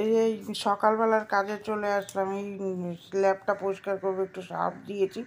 এই সকালবেলার কাজে চলে আসলাম। এই স্ল্যাবটা পরিষ্কার করবো, একটু সার্ফ দিয়েছি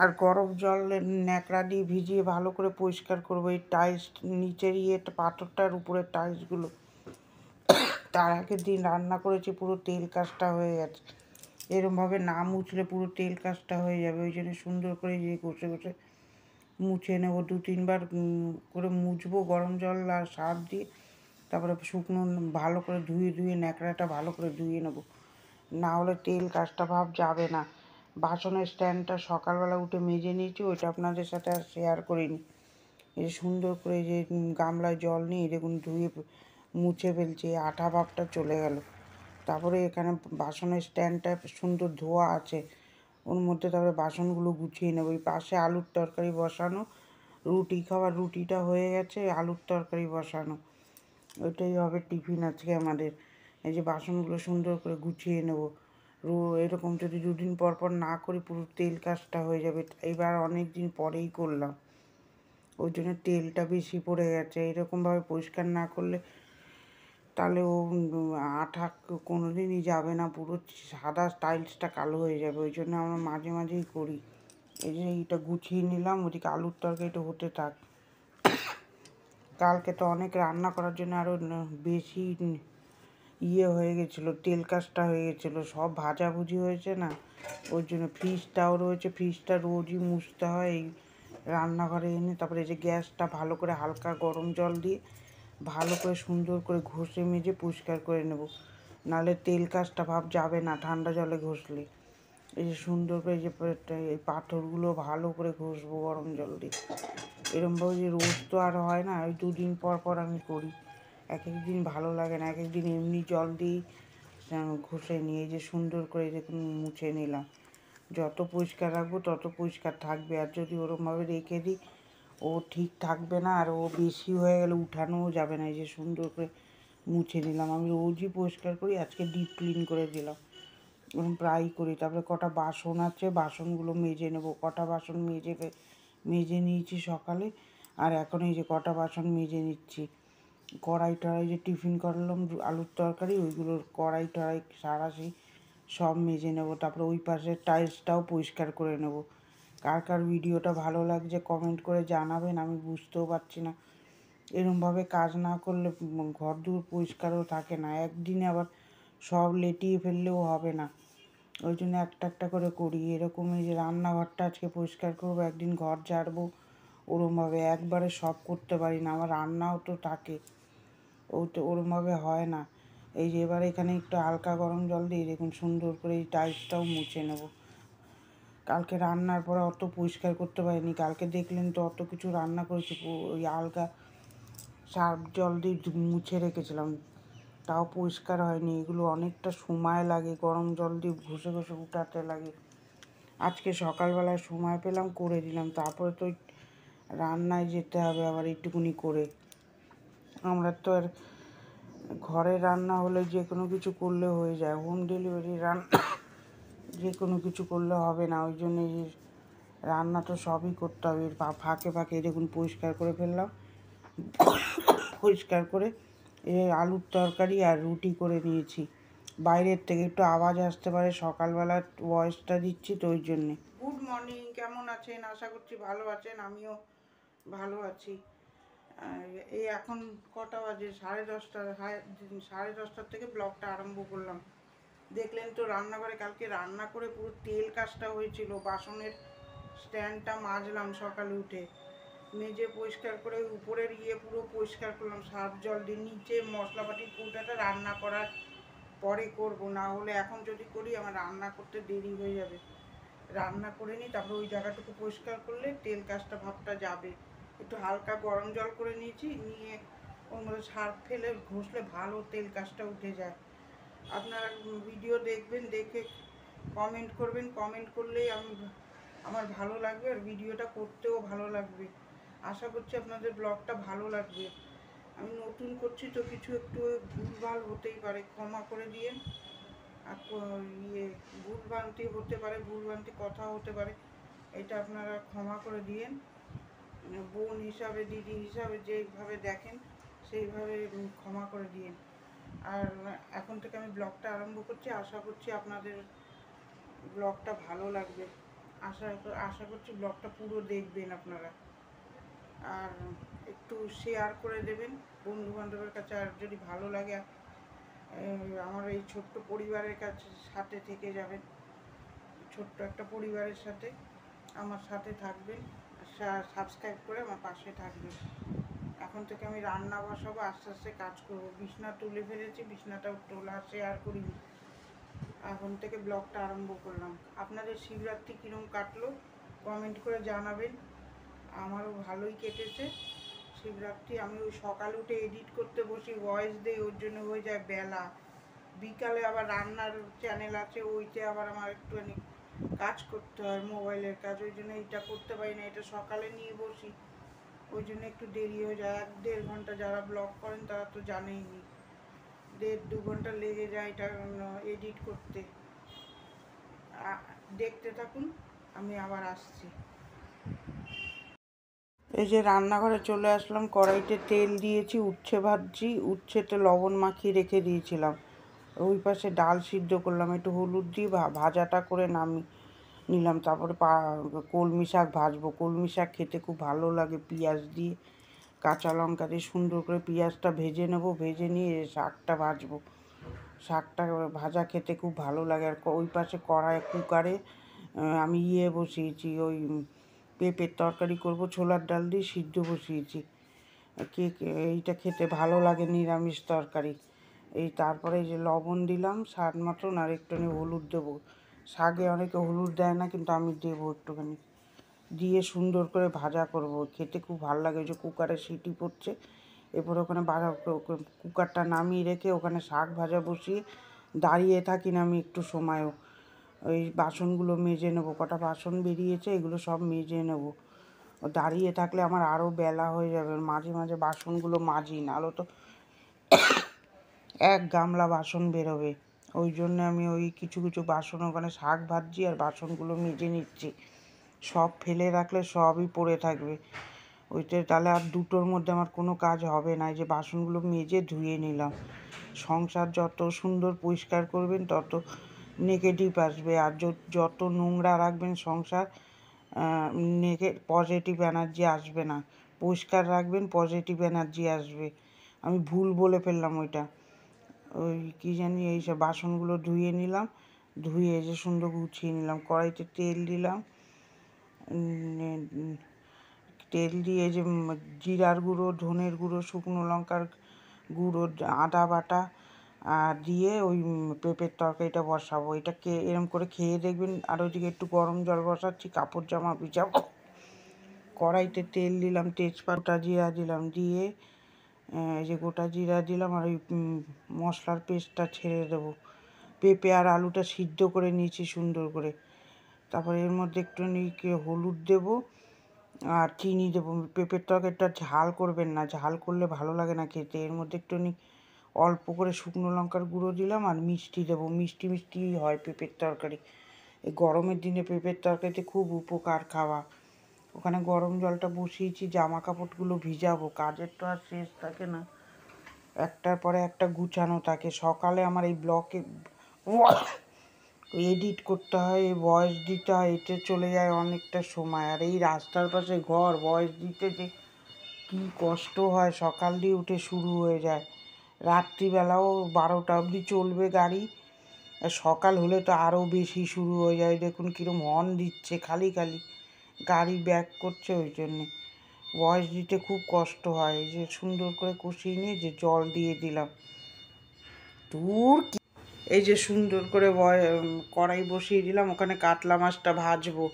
আর গরম জল ন্যাকড়া দিয়ে ভিজিয়ে ভালো করে পরিষ্কার করবো এই টাইলস নিচের পাথরটার উপরের টাইলসগুলো। তার আগের দিন রান্না করেছি, পুরো তেল কাজটা হয়ে গেছে। এরমভাবে না মুছলে পুরো তেল কাজটা হয়ে যাবে, ওই জন্য সুন্দর করে যে ঘষে ঘষে মুছে নেবো। 2-3 বার করে মুছবো গরম জল আর সার্ফ দিয়ে, তারপরে শুকনো ভালো করে ধুয়ে ন্যাকড়াটা ভালো করে ধুয়ে নেবো, না হলে তেল কাজটা ভাব যাবে না। বাসনের স্ট্যান্ডটা সকালবেলা উঠে মেজে নিয়েছি, ওইটা আপনাদের সাথে আর শেয়ার করিনি। এই সুন্দর করে যে গামলায় জল নিয়ে দেখুন ধুয়ে মুছে ফেলছি, আঠা ভাবটা চলে গেল। তারপরে এখানে বাসনের স্ট্যান্ডটা সুন্দর ধোয়া আছে, ওর মধ্যে তারপরে বাসনগুলো গুছিয়ে নেবো। ওই পাশে আলুর তরকারি বসানো, রুটি খাওয়ার রুটিটা হয়ে গেছে, আলুর তরকারি বসানো, ওইটাই হবে টিফিন আজকে আমাদের। এই যে বাসনগুলো সুন্দর করে গুছিয়ে নেবো। এরকম যদি 2 দিন পর পর না করি পুরো তেল কাজটা হয়ে যাবে। এবার অনেক দিন পরেই করলাম, ওই জন্য তেলটা বেশি পড়ে গেছে। এরকমভাবে পরিষ্কার না করলে তাহলে ও আঠা কোনো দিনই যাবে না, পুরো সাদা টাইলসটা কালো হয়ে যাবে। ওই জন্য আমরা মাঝে মাঝেই করি। এই যে এইটা গুছিয়ে নিলাম, ওদিকে আলুর তরকারিটা হতে থাক। কালকে তো অনেক রান্না করার জন্য আরও বেশি হয়ে গেছিলো, তেল কাজটা হয়ে গেছিলো, সব ভাজাভুজি হয়েছে না, ওই জন্য ফ্রিজটাও রয়েছে, ফ্রিজটা রোজই মুছতে হয়। এই রান্নাঘরে এনে তারপরে এই যে গ্যাসটা ভালো করে হালকা গরম জল দিয়ে ভালো করে সুন্দর করে ঘষে মেজে পরিষ্কার করে নেব, নাহলে তেল কাজটা ভাব যাবে না ঠান্ডা জলে ঘষলে। এই যে সুন্দর করে এই পাথরগুলো ভালো করে ঘষবো গরম জল দিয়ে। এরমভাবে যে রোজ তো আর হয় না, ওই 2 দিন পর পর আমি করি। এক এক দিন ভালো লাগে না, এক এক দিন এমনি জল দিয়েই ঘষে নিয়ে যে সুন্দর করে দেখুন মুছে নিলাম। যত পরিষ্কার রাখবো তত পরিষ্কার থাকবে, আর যদি ওরমভাবে রেখে দিই ও ঠিক থাকবে না, আর ও বেশি হয়ে গেলে উঠানোও যাবে না। এই যে সুন্দর করে মুছে নিলাম। আমি রোজই পরিষ্কার করি, আজকে ডিপ ক্লিন করে দিলাম, ওরকম প্রায়ই করি। তারপরে কটা বাসন আছে, বাসনগুলো মেজে নেবো। কটা বাসন মেজে নিয়েছি সকালে, আর এখন এই যে কটা বাসন মেজে নিচ্ছি। কড়াই টড়াই যে টিফিন করলাম আলুর তরকারি, ওইগুলোর কড়াই টড়াই সারাশি সব মেজে নেবো। তারপরে ওই পাশের টাইলসটাও পরিষ্কার করে নেব। কার কার ভিডিওটা ভালো লাগছে কমেন্ট করে জানাবেন, আমি বুঝতেও পারছি না। এরমভাবে কাজ না করলে ঘর দূর পরিষ্কারও থাকে না, একদিনে আবার সব লেটিয়ে ফেললেও হবে না, ওই জন্য একটা একটা করে করি। এরকম এই যে রান্নাঘরটা আজকে পরিষ্কার করবো, একদিন ঘর ঝাড়বো, ওরমভাবে একবারে সব করতে পারি না, আমার রান্নাও তো থাকে, ওরমভাবে হয় না। এই যে এবার এখানে একটু হালকা গরম জল দিয়ে দেখুন সুন্দর করে এই টাইলসটাও মুছে নেব। কালকে রান্নার পরে অত পরিষ্কার করতে পারিনি, কালকে দেখলেন তো অত কিছু রান্না করেছি, ওই হালকা সার্ফ জল দিয়ে মুছে রেখেছিলাম, তাও পরিষ্কার হয়নি। এগুলো অনেকটা সময় লাগে, গরম জল দিয়ে ঘষে ঘষে উঠাতে লাগে। আজকে সকালবেলায় সময় পেলাম করে দিলাম, তারপরে তো রান্নায় যেতে হবে আবার একটুকুনি করে। আমরা তো আর ঘরে রান্না হলে যে কোনো কিছু করলে হয়ে যায়, হোম ডেলিভারি রান্না যে কোনো কিছু করলে হবে না, ওই জন্য এই রান্না তো সবই করতে হবে। ফাঁকে ফাঁকে দেখুন পরিষ্কার করে ফেললাম, পরিষ্কার করে এই আলুর তরকারি আর রুটি করে নিয়েছি। বাইরের থেকে একটু আওয়াজ আসতে পারে, সকালবেলা ভয়েসটা দিচ্ছি তো ওই জন্যে। গুড মর্নিং, কেমন আছেন? আশা করছি ভালো আছেন, আমিও ভালো আছি। এই এখন কটা বাজে? 10:30। 10:30 থেকে ব্লগটা আরম্ভ করলাম। দেখলেন তো রান্নাঘরে কালকে রান্না করে পুরো তেল কাজটা হয়েছিল। বাসনের স্ট্যান্ডটা মাজলাম সকালে উঠে, মেজে পরিষ্কার করে উপরের পুরো পরিষ্কার করলাম সার্ফ জল দিয়ে। নিচে মশলাপাতির কৌটাটা রান্না করার পরে করব, না হলে এখন যদি করি আমার রান্না করতে দেরি হয়ে যাবে। রান্না করে নিই, তারপরে ওই জায়গাটুকু পরিষ্কার করলে তেল কাজটা ভাবটা যাবে। একটু হালকা গরম জল করে নিয়েছি, নিয়ে ওর মধ্যে সার্ফ ফেলে ঘষলে ভালো তেল কাজটা উঠে যায়। আপনারা ভিডিও দেখবেন, দেখে কমেন্ট করবেন, কমেন্ট করলেই আমার ভালো লাগবে, আর ভিডিওটা করতেও ভালো লাগবে। আশা করছি আপনাদের ব্লগটা ভালো লাগবে। আমি নতুন করছি তো কিছু একটু ভুলভাল হতেই পারে, ক্ষমা করে দিয়ে। আর ভুলভ্রান্তি হতে পারে, ভুলভ্রান্তি কথা হতে পারে, এটা আপনারা ক্ষমা করে দিয়েন। বোন হিসাবে, দিদি হিসাবে যেভাবে দেখেন সেইভাবে ক্ষমা করে দিয়েন। আর এখন থেকে আমি ব্লগটা আরম্ভ করছি, আশা করছি আপনাদের ব্লগটা ভালো লাগবে। আশা করছি ব্লগটা পুরো দেখবেন আপনারা, আর একটু শেয়ার করে দেবেন বন্ধুবান্ধবের কাছে। আর যদি ভালো লাগে আমার এই ছোট্ট পরিবারের কাছে সাথে থেকে যাবেন, ছোট্ট একটা পরিবারের সাথে আমার সাথে থাকবেন, সাবস্ক্রাইব করে আমার পাশে থাকবেন। এখন থেকে আমি রান্না বসাবো, আস্তে আস্তে কাজ করব। বিছনা তুলে ফেলেছি, বিছনাটাও তোলা শেয়ার করিনি, এখন থেকে ব্লগটা আরম্ভ করলাম। আপনাদের শিবরাত্রি কীরকম কাটলো কমেন্ট করে জানাবেন। আমারও ভালোই কেটেছে শিবরাত্রি। আমি ওই সকালে উঠে এডিট করতে বসি, ভয়েস দিই, ওর জন্য হয়ে যায় বেলা। বিকালে আবার রান্নার চ্যানেল আছে, ওইতে আবার আমার একটুখানি কাজ করতে হয়, মোবাইলের কাজ, ওই জন্য এইটা করতে পারি না। এটা সকালে নিয়ে বসি, ওই জন্য একটু দেরি হয়ে যায়। 1-1.5 ঘন্টা, যারা ব্লগ করেন তারা তো জানেই নি, 1-2 ঘন্টা লেগে যায় এটা এডিট করতে। দেখতে থাকুন, আমি আবার আসছি। এই যে রান্নাঘরে চলে আসলাম, কড়াইতে তেল দিয়েছি, উচ্ছে ভাজছি, উচ্ছেতে লবণ মাখিয়ে রেখে দিয়েছিলাম। ওই পাশে ডাল সিদ্ধ করলাম, একটু হলুদ দিয়ে ভাজাটা করে নিলাম। তারপরে কলমি শাক ভাজবো। কলমি শাক খেতে খুব ভালো লাগে, পেঁয়াজ দিয়ে কাঁচা লঙ্কা দিয়ে সুন্দর করে পেঁয়াজটা ভেজে নেব, ভেজে নিয়ে শাকটা ভাজবো। শাকটা ভাজা খেতে খুব ভালো লাগে। আর ওই পাশে কুকারে আমি বসিয়েছি, ওই পেঁপের তরকারি করব, ছোলার ডাল দিয়ে সিদ্ধ বসিয়েছি। এইটা খেতে ভালো লাগে, নিরামিষ তরকারি। তারপরে এই যে লবণ দিলাম স্বাদ মতন, আর একটুখানি হলুদ দেবো। শাকে অনেকে হলুদ দেয় না, কিন্তু আমি দেবো একটুখানি, দিয়ে সুন্দর করে ভাজা করব। খেতে খুব ভালো লাগে। ওই যে কুকারে সিটি পড়ছে, এরপর ওখানে কুকারটা নামিয়ে রেখে ওখানে শাক ভাজা বসিয়ে দাঁড়িয়ে থাকি না আমি একটু সময়ও। ওই বাসনগুলো মেজে নেবো, কটা বাসন বেরিয়েছে, এগুলো সব মেজে নেবো। দাঁড়িয়ে থাকলে আমার আরও বেলা হয়ে যাবে। মাঝে মাঝে বাসনগুলো মাজি, নাহলে তো 1 গামলা বাসন বেরোবে। ওই জন্য আমি ওই কিছু কিছু বাসন ওখানে শাক ভাজছি আর বাসনগুলো মেজে নিচ্ছি। সব ফেলে রাখলে সবই পড়ে থাকবে, ওইটা তাহলে আর দুটোর মধ্যে আমার কোনো কাজ হবে না। এই যে বাসনগুলো মেজে ধুয়ে নিলাম। সংসার যত সুন্দর পরিষ্কার করবেন তত নেগেটিভ আসবে, আর যত নোংরা রাখবেন সংসার পজিটিভ এনার্জি আসবে না। পরিষ্কার রাখবেন, পজিটিভ এনার্জি আসবে। আমি ভুল বলে ফেললাম ওইটা, ওই কী জানি। এইসব বাসনগুলো ধুয়ে নিলাম, ধুয়ে যে সুন্দর গুছিয়ে নিলাম। কড়াইতে তেল দিলাম, তেল দিয়ে যে জিরার গুঁড়ো, ধনের গুঁড়ো, শুকনো লঙ্কার গুঁড়ো, আদা বাটা দিয়ে ওই পেঁপের তরকারিটা বসাবো। এটাকে এরম করে খেয়ে দেখবেন। আর ওইদিকে একটু গরম জল বসাচ্ছি, কাপড় জামা ভিজাবো। কড়াইতে তেল দিলাম, তেজপাতা, জিরা দিলাম, দিয়ে এই যে গোটা জিরা দিলাম, আর ওই মশলার পেস্টটা ছেড়ে দেবো। পেঁপে আর আলুটা সিদ্ধ করে নিয়েছি সুন্দর করে। তারপরে এর মধ্যে একটুখানি হলুদ দেবো আর চিনি দেবো। পেঁপের তরকারিটা ঝাল করবেন না, ঝাল করলে ভালো লাগে না খেতে। এর মধ্যে একটুখানি অল্প করে শুকনো লঙ্কার গুঁড়ো দিলাম, আর মিষ্টি দেবো। মিষ্টি মিষ্টি হয় পেঁপের তরকারি। এই গরমের দিনে পেঁপের তরকারিতে খুব উপকার খাওয়া। ওখানে গরম জলটা বসিয়েছি, জামা কাপড়গুলো ভিজাবো। কাজের তো আর শেষ থাকে না, একটার পরে একটা গুছানো থাকে। সকালে আমার এই ব্লকে এডিট করতে হয়, ভয়েস দিতে হয়, এতে চলে যায় অনেকটা সময়। আর এই রাস্তার পাশে ঘর, ভয়েস দিতে যে কী কষ্ট হয়। সকাল দিয়ে উঠে শুরু হয়ে যায়, রাত্রিবেলাও 12টা অবধি চলবে গাড়ি। আর সকাল হলে তো আরও বেশি শুরু হয়ে যায়। দেখুন কীরকম হর্ন দিচ্ছে, খালি খালি গাড়ি ব্যাক করছে। ওই জন্যে ভয়েস দিতে খুব কষ্ট হয়। এই যে সুন্দর করে কষিয়ে নিয়ে যে জল দিয়ে দিলাম। এই যে সুন্দর করে কড়াই বসিয়ে দিলাম, ওখানে কাতলা মাছটা ভাজবো।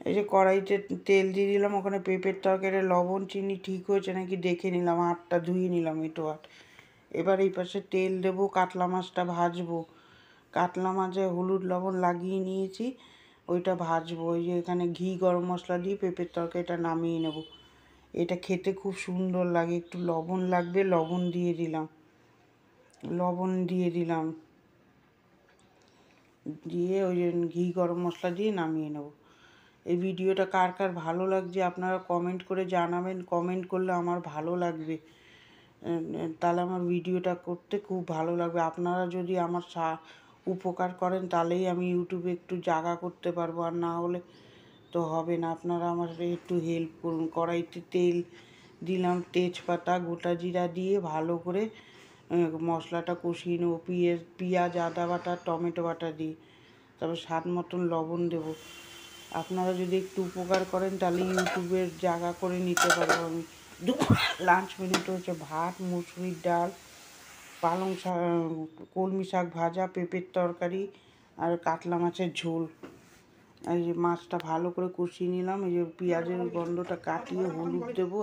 এই যে কড়াইতে তেল দিয়ে দিলাম, ওখানে পেঁপের তরকারি লবণ চিনি ঠিক হয়েছে নাকি দেখে নিলাম, আটটা ধুয়ে নিলাম এটো আট। এবার এই পাশে তেল দেবো, কাতলা মাছটা ভাজবো। কাতলা মাছে হলুদ লবণ লাগিয়ে নিয়েছি, ওইটা ভাজবো। ওই যে এখানে ঘি গরম মশলা দিয়ে পেঁপের তরকারিটা নামিয়ে নেব। এটা খেতে খুব সুন্দর লাগে। একটু লবণ লাগবে, লবণ দিয়ে দিলাম, দিয়ে ওই ঘি গরম মশলা দিয়ে নামিয়ে নেব। এই ভিডিওটা কার কার ভালো লাগছে আপনারা কমেন্ট করে জানাবেন। কমেন্ট করলে আমার ভালো লাগবে। তাহলে আমার ভিডিওটা করতে খুব ভালো লাগবে। আপনারা যদি আমার উপকার করেন তাহলেই আমি ইউটিউবে একটু জায়গা করতে পারবো, আর না হলে তো হবে না। আপনারা আমার একটু হেল্প করুন। কড়াইতে তেল দিলাম, তেজপাতা গোটা জিরা দিয়ে ভালো করে মশলাটা কষিয়ে নেবো। পেঁয়াজ আদা বাটা টমেটো বাটা দিয়ে, তারপর স্বাদ মতন লবণ দেবো। আপনারা যদি একটু উপকার করেন তাহলে ইউটিউবের জায়গা করে নিতে পারবো আমি। লাঞ্চ মেনুতে হচ্ছে ভাত, মুসুরির ডাল, পালং শাক, কলমি শাক ভাজা, পেঁপের তরকারি আর কাতলা মাছের ঝোল। এই যে মাছটা ভালো করে কষিয়ে নিলাম। এই যে পেঁয়াজের গন্ধটা কাটিয়ে হলুদ দেবো,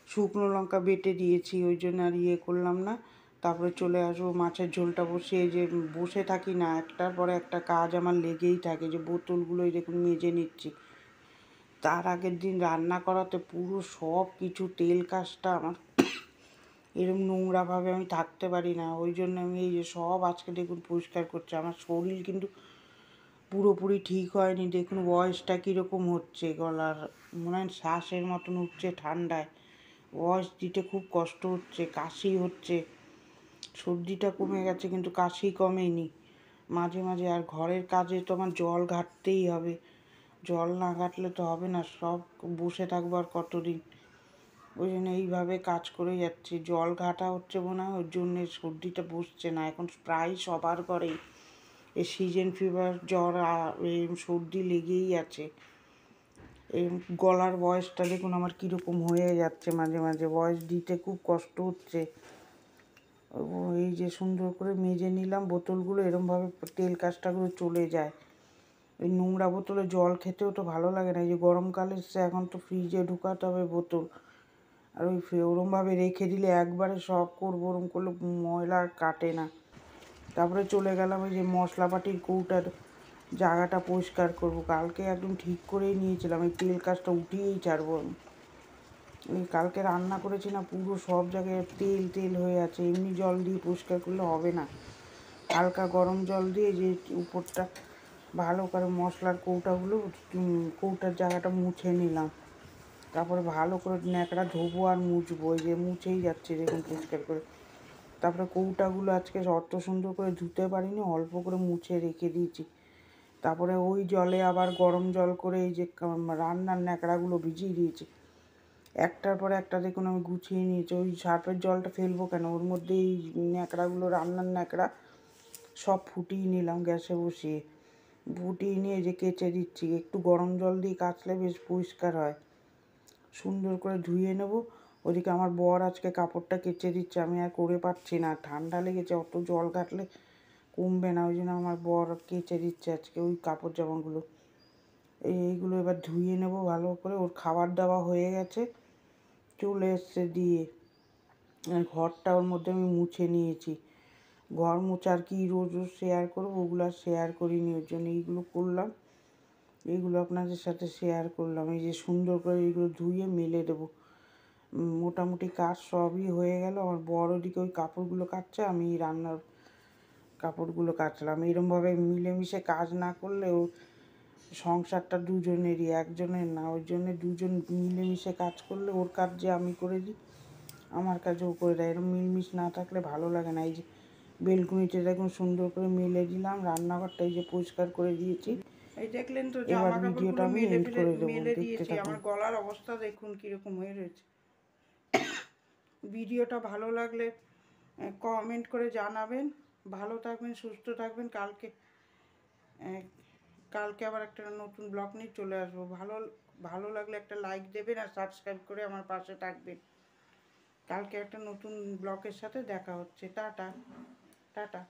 শুকনো লঙ্কা বেটে দিয়েছি, ওই জন্য আর করলাম না। তারপরে চলে আসবো মাছের ঝোলটা বসিয়ে। যে বসে থাকি না, একটার পরে একটা কাজ আমার লেগেই থাকে। যে বোতলগুলো এই দেখুন মেজে নিচ্ছি। তার আগের দিন রান্না করাতে পুরো সব কিছু তেল কাজটা আমার এরকম নোংরাভাবে আমি থাকতে পারি না। ওই জন্য আমি এই যে সব আজকে দেখুন পরিষ্কার করছি। আমার শরীর কিন্তু পুরোপুরি ঠিক হয়নি। দেখুন ভয়েসটা কীরকম হচ্ছে, গলার মনে হয় শ্বাসের মতন উঠছে ঠান্ডায়। ভয়েস দিতে খুব কষ্ট হচ্ছে, কাশি হচ্ছে। সর্দিটা কমে গেছে কিন্তু কাশি কমেনি মাঝে মাঝে। আর ঘরের কাজে তো আমার জল ঘাটতেই হবে, জল না ঘাটলে তো হবে না। সব বসে থাকবো আর কতদিন। ওই জন্য এইভাবে কাজ করে যাচ্ছি। জল ঘাটা হচ্ছে মনে হয়, ওর জন্যে সর্দিটা বসছে না। এখন প্রায় সবার ঘরেই এই সিজন ফিভার, জ্বর, সর্দি লেগেই আছে। এই গলার ভয়েসটা দেখুন আমার কীরকম হয়ে যাচ্ছে মাঝে মাঝে। ভয়েস দিতে খুব কষ্ট হচ্ছে। এই যে সুন্দর করে মেজে নিলাম বোতলগুলো, এরমভাবে তেল কাজটাগুলো চলে যায়। এই নোংরা বোতলে জল খেতেও তো ভালো লাগে না। এই যে গরমকাল এসছে, এখন তো ফ্রিজে ঢুকাতে হবে বোতল। আর ওই ওরমভাবে রেখে দিলে একবারে সব করবো, ওরম করলে ময়লা আর কাটে না। তারপরে চলে গেলাম এই যে মশলাপাটির কৌটার জায়গাটা পরিষ্কার করব। কালকে একদম ঠিক করেই নিয়েছিলাম এই তেল কাজটা উঠিয়েই ছাড়বো আমি। এই কালকে রান্না করেছি না, পুরো সব জায়গায় তেল তেল হয়ে আছে। এমনি জল দিয়ে পরিষ্কার করলে হবে না, হালকা গরম জল দিয়ে যে উপরটা ভালো করে মশলার কৌটার জায়গাটা মুছে নিলাম। তারপরে ভালো করে ন্যাকড়া ধোবো আর মুছবো। ওই যে মুছেই যাচ্ছে দেখুন পরিষ্কার করে। তারপরে কৌটাগুলো আজকে অত সুন্দর করে ধুতে পারিনি, অল্প করে মুছে রেখে দিয়েছি। তারপরে ওই জলে আবার গরম জল করে এই যে রান্নার ন্যাকড়াগুলো ভিজিয়ে দিয়েছি। একটার পরে একটা দেখুন আমি গুছিয়ে নিয়েছি। ওই সার্ফের জলটা ফেলবো কেন, ওর মধ্যে এই ন্যাকড়াগুলো, রান্নার ন্যাকড়া সব ফুটিয়ে নিলাম গ্যাসে বসিয়ে। ফুটিয়ে নিয়ে যে কেচে দিচ্ছি। একটু গরম জল দিয়ে কাচলে বেশ পরিষ্কার হয়। সুন্দর করে ধুয়ে নেব। ওদিকে আমার বর আজকে কাপড়টা কেচে দিচ্ছে, আমি আর করে পাচ্ছি না, ঠান্ডা লেগেছে, অত জল ঘাটলে কমবে না। ওই জন্য আমার বর কেচে দিচ্ছে আজকে ওই কাপড় জামাগুলো। এইগুলো এবার ধুয়ে নেব ভালো করে। ওর খাবার দাওয়া হয়ে গেছে, চলে এসছে দিয়ে। ঘরটা ওর মধ্যে আমি মুছে নিয়েছি। ঘর মোছার কি রোজ রোজ শেয়ার করবো, ওগুলো আর শেয়ার করিনি। ওর জন্য এইগুলো করলাম, এইগুলো আপনাদের সাথে শেয়ার করলাম। এই যে সুন্দর করে এইগুলো ধুয়ে মেলে দেবো। মোটামুটি কাজ সবই হয়ে গেল। আমার বড় ওদিকে ওই কাপড়গুলো কাচছে, আমি রান্নার কাপড়গুলো কাচলাম। এরমভাবে মিলেমিশে কাজ না করলেও সংসারটা দুজনেরই, একজনের না। ওই জন্য দুজন মিলেমিশে কাজ করলে ওর কাজ যে আমি করে দিই, আমার কাজও করে দেয়। এরকম মিলমিশ না থাকলে ভালো লাগে না। এই যে বেলকুনিটা দেখুন সুন্দর করে মেলে দিলাম, রান্নাঘরটা এই যে পরিষ্কার করে দিয়েছি। এই দেখলেন তো, এবার ভিডিওটা আমি এন্ড করে দেবো, দেখতে থাকুন। আমার গলার অবস্থা দেখুন কীরকম হয়ে রয়েছে। ভিডিওটা ভালো লাগলে কমেন্ট করে জানাবেন। ভালো থাকবেন, সুস্থ থাকবেন। কালকে আবার একটা নতুন ব্লগ নিয়ে চলে আসবো। ভালো লাগলে একটা লাইক দেবেন আর সাবস্ক্রাইব করে আমার পাশে থাকবেন। কালকে একটা নতুন ব্লগের সাথে দেখা হচ্ছে। Tata tata.